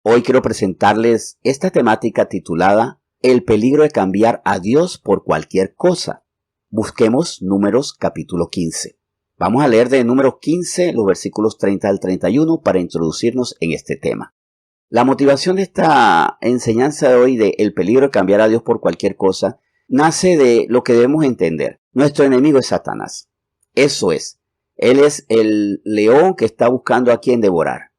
Hoy quiero presentarles esta temática titulada El peligro de cambiar a Dios por cualquier cosa. Busquemos Números capítulo 15. Vamos a leer de Números 15 los versículos 30 al 31 para introducirnos en este tema. La motivación de esta enseñanza de hoy de el peligro de cambiar a Dios por cualquier cosa nace de lo que debemos entender. Nuestro enemigo es Satanás. Eso es. Él es el león que está buscando a quien devorar.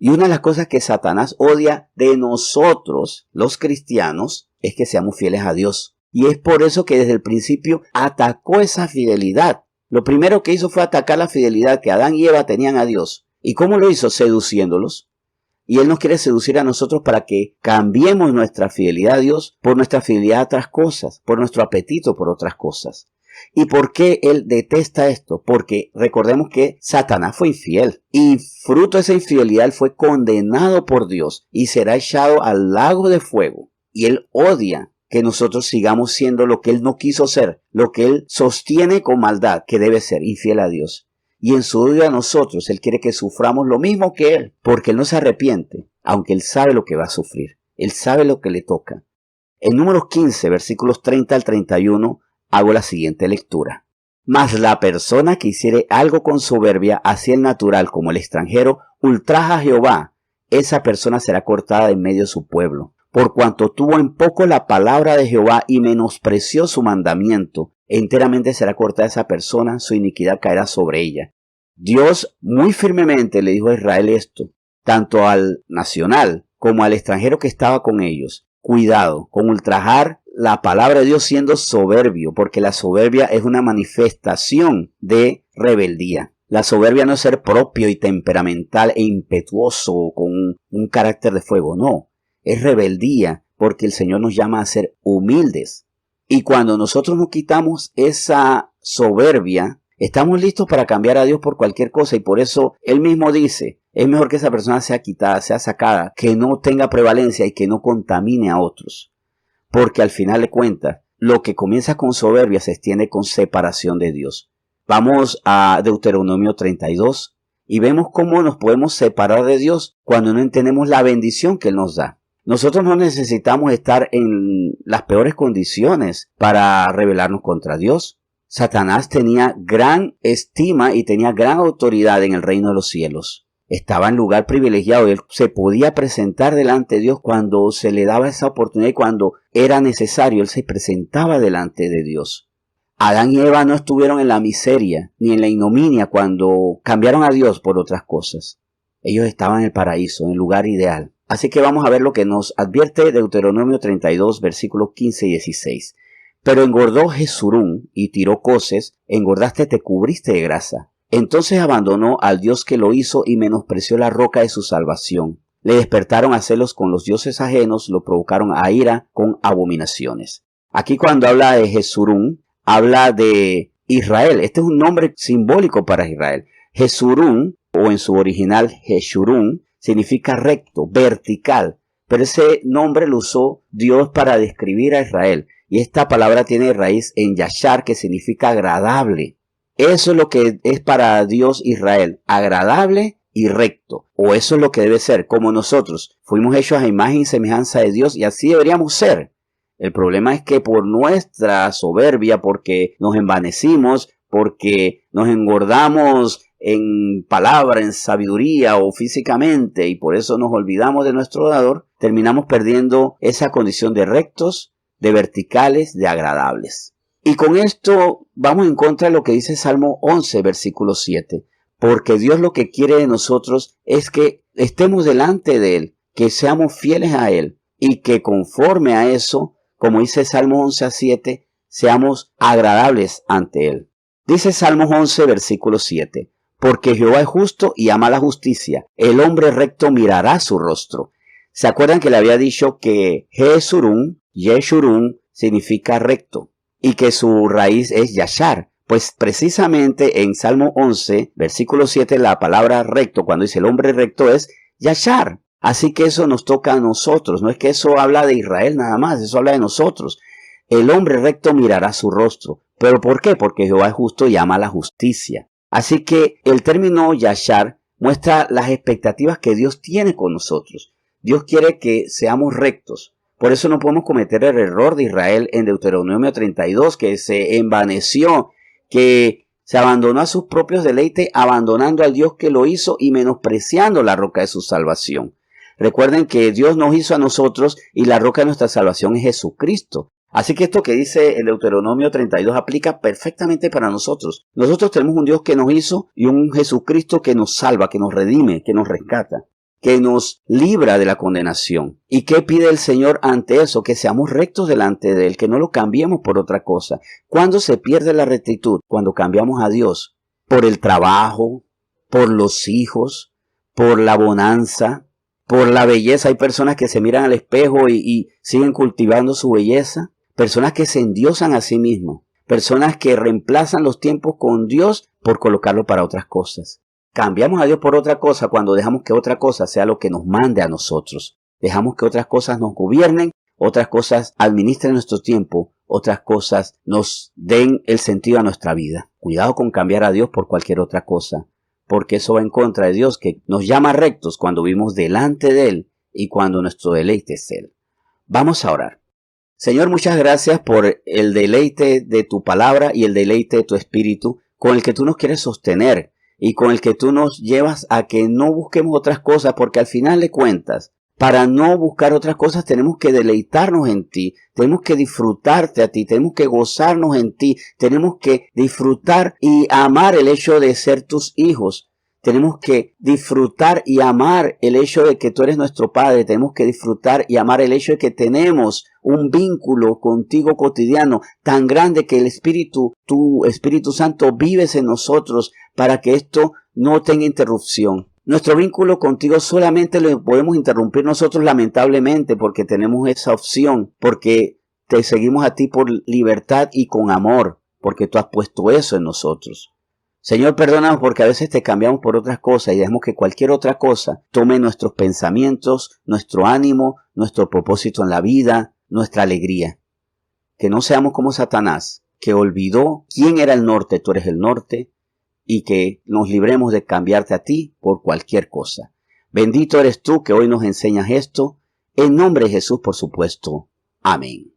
Y una de las cosas que Satanás odia de nosotros, los cristianos, es que seamos fieles a Dios. Y es por eso que desde el principio atacó esa fidelidad. Lo primero que hizo fue atacar la fidelidad que Adán y Eva tenían a Dios. ¿Y cómo lo hizo? Seduciéndolos. Y Él nos quiere seducir a nosotros para que cambiemos nuestra fidelidad a Dios por nuestra fidelidad a otras cosas, por nuestro apetito por otras cosas. ¿Y por qué Él detesta esto? Porque recordemos que Satanás fue infiel y fruto de esa infidelidad fue condenado por Dios y será echado al lago de fuego. Y Él odia que nosotros sigamos siendo lo que Él no quiso ser, lo que Él sostiene con maldad, que debe ser infiel a Dios. Y en su odio a nosotros, Él quiere que suframos lo mismo que Él, porque Él no se arrepiente, aunque Él sabe lo que va a sufrir. Él sabe lo que le toca. En Números 15, versículos 30 al 31, hago la siguiente lectura. Mas la persona que hiciere algo con soberbia, así el natural como el extranjero, ultraja a Jehová, esa persona será cortada en medio de su pueblo. Por cuanto tuvo en poco la palabra de Jehová y menospreció su mandamiento, enteramente será cortada esa persona, su iniquidad caerá sobre ella. Dios muy firmemente le dijo a Israel esto, tanto al nacional como al extranjero que estaba con ellos. Cuidado con ultrajar la palabra de Dios siendo soberbio, porque la soberbia es una manifestación de rebeldía. La soberbia no es ser propio y temperamental e impetuoso con un carácter de fuego, no. Es rebeldía, porque el Señor nos llama a ser humildes. Y cuando nosotros nos quitamos esa soberbia, estamos listos para cambiar a Dios por cualquier cosa. Y por eso Él mismo dice, es mejor que esa persona sea quitada, sea sacada, que no tenga prevalencia y que no contamine a otros. Porque al final de cuentas, lo que comienza con soberbia se extiende con separación de Dios. Vamos a Deuteronomio 32 y vemos cómo nos podemos separar de Dios cuando no entendemos la bendición que Él nos da. Nosotros no necesitamos estar en las peores condiciones para rebelarnos contra Dios. Satanás tenía gran estima y tenía gran autoridad en el reino de los cielos. Estaba en lugar privilegiado y él se podía presentar delante de Dios cuando se le daba esa oportunidad y cuando era necesario, él se presentaba delante de Dios. Adán y Eva no estuvieron en la miseria ni en la ignominia cuando cambiaron a Dios por otras cosas. Ellos estaban en el paraíso, en el lugar ideal. Así que vamos a ver lo que nos advierte Deuteronomio 32, versículos 15 y 16. Pero engordó Jesurún y tiró coces, engordaste, te cubriste de grasa. Entonces abandonó al Dios que lo hizo y menospreció la roca de su salvación. Le despertaron a celos con los dioses ajenos, lo provocaron a ira con abominaciones. Aquí cuando habla de Jesurún, habla de Israel. Este es un nombre simbólico para Israel. Jesurún, o en su original Jeshurún, significa recto, vertical. Pero ese nombre lo usó Dios para describir a Israel. Y esta palabra tiene raíz en yashar, que significa agradable. Eso es lo que es para Dios Israel, agradable y recto. O eso es lo que debe ser, como nosotros. Fuimos hechos a imagen y semejanza de Dios y así deberíamos ser. El problema es que por nuestra soberbia, porque nos envanecimos, porque nos engordamos en palabra, en sabiduría o físicamente y por eso nos olvidamos de nuestro dador, terminamos perdiendo esa condición de rectos, de verticales, de agradables. Y con esto vamos en contra de lo que dice Salmo 11, versículo 7. Porque Dios lo que quiere de nosotros es que estemos delante de Él, que seamos fieles a Él y que conforme a eso, como dice Salmo 11 7, seamos agradables ante Él. Dice Salmo 11, versículo 7. Porque Jehová es justo y ama la justicia. El hombre recto mirará su rostro. ¿Se acuerdan que le había dicho que Jeshurún significa recto y que su raíz es yashar? Pues precisamente en Salmo 11, versículo 7, la palabra recto, cuando dice el hombre recto, es yashar. Así que eso nos toca a nosotros. No es que eso habla de Israel nada más, eso habla de nosotros. El hombre recto mirará su rostro. ¿Pero por qué? Porque Jehová es justo y ama la justicia. Así que el término yashar muestra las expectativas que Dios tiene con nosotros. Dios quiere que seamos rectos. Por eso no podemos cometer el error de Israel en Deuteronomio 32, que se envaneció, que se abandonó a sus propios deleites, abandonando al Dios que lo hizo y menospreciando la roca de su salvación. Recuerden que Dios nos hizo a nosotros y la roca de nuestra salvación es Jesucristo. Así que esto que dice el Deuteronomio 32 aplica perfectamente para nosotros. Nosotros tenemos un Dios que nos hizo y un Jesucristo que nos salva, que nos redime, que nos rescata, que nos libra de la condenación. ¿Y qué pide el Señor ante eso? Que seamos rectos delante de Él, que no lo cambiemos por otra cosa. ¿Cuándo se pierde la rectitud? Cuando cambiamos a Dios por el trabajo, por los hijos, por la bonanza, por la belleza. Hay personas que se miran al espejo y siguen cultivando su belleza. Personas que se endiosan a sí mismos. Personas que reemplazan los tiempos con Dios por colocarlo para otras cosas. Cambiamos a Dios por otra cosa cuando dejamos que otra cosa sea lo que nos mande a nosotros. Dejamos que otras cosas nos gobiernen, otras cosas administren nuestro tiempo, otras cosas nos den el sentido a nuestra vida. Cuidado con cambiar a Dios por cualquier otra cosa, porque eso va en contra de Dios, que nos llama rectos cuando vivimos delante de Él y cuando nuestro deleite es Él. Vamos a orar. Señor, muchas gracias por el deleite de tu palabra y el deleite de tu espíritu con el que tú nos quieres sostener y con el que tú nos llevas a que no busquemos otras cosas, porque al final de cuentas, para no buscar otras cosas tenemos que deleitarnos en ti, tenemos que disfrutarte a ti, tenemos que gozarnos en ti, tenemos que disfrutar y amar el hecho de ser tus hijos. Tenemos que disfrutar y amar el hecho de que tú eres nuestro Padre. Tenemos que disfrutar y amar el hecho de que tenemos un vínculo contigo cotidiano tan grande que el Espíritu, tu Espíritu Santo, vives en nosotros para que esto no tenga interrupción. Nuestro vínculo contigo solamente lo podemos interrumpir nosotros, lamentablemente, porque tenemos esa opción, porque te seguimos a ti por libertad y con amor, porque tú has puesto eso en nosotros. Señor, perdónanos porque a veces te cambiamos por otras cosas y dejamos que cualquier otra cosa tome nuestros pensamientos, nuestro ánimo, nuestro propósito en la vida, nuestra alegría. Que no seamos como Satanás, que olvidó quién era el norte, tú eres el norte, y que nos libremos de cambiarte a ti por cualquier cosa. Bendito eres tú que hoy nos enseñas esto. En nombre de Jesús, por supuesto. Amén.